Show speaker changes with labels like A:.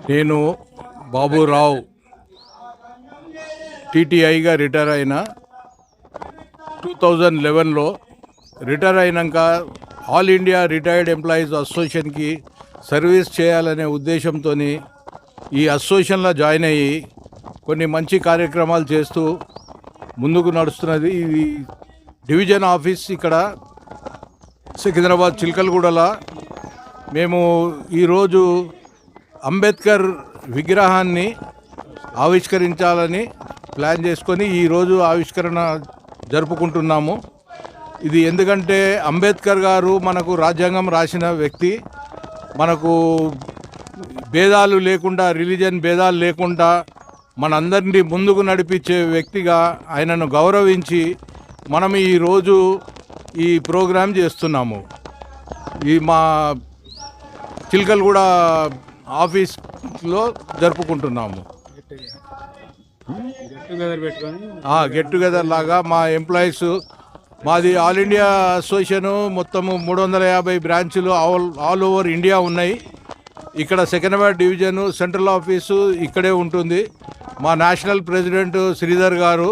A: నేను బాబురావు టీటీఐగా రిటైర్ అయిన 2011లో రిటైర్ అయినాక ఆల్ ఇండియా రిటైర్డ్ ఎంప్లాయీస్ అసోసియేషన్కి సర్వీస్ చేయాలనే ఉద్దేశంతో ఈ అసోసియేషన్లో జాయిన్ అయ్యి కొన్ని మంచి కార్యక్రమాలు చేస్తూ ముందుకు నడుస్తున్నది. ఇది డివిజన్ ఆఫీస్ ఇక్కడ సికింద్రాబాద్ చిల్కల్గూడలో. మేము ఈరోజు అంబేద్కర్ విగ్రహాన్ని ఆవిష్కరించాలని ప్లాన్ చేసుకొని ఈరోజు ఆవిష్కరణ జరుపుకుంటున్నాము. ఇది ఎందుకంటే అంబేద్కర్ గారు మనకు రాజ్యాంగం రాసిన వ్యక్తి. మనకు భేదాలు లేకుండా, రిలీజియన్ భేదాలు లేకుండా మనందరినీ ముందుకు నడిపించే వ్యక్తిగా ఆయనను గౌరవించి మనం ఈరోజు ఈ ప్రోగ్రాం చేస్తున్నాము. ఈ మా చిల్కల్గూడ ఆఫీస్లో జరుపుకుంటున్నాము. గెట్ టుగెదర్ లాగా మా ఎంప్లాయీస్, మాది ఆల్ ఇండియా అసోసియేషను మొత్తము 350 బ్రాంచులు ఆల్ ఓవర్ ఇండియా ఉన్నాయి. ఇక్కడ సికింద్రాబాద్ డివిజను సెంట్రల్ ఆఫీసు ఇక్కడే ఉంటుంది. మా నేషనల్ ప్రెసిడెంట్ శ్రీధర్ గారు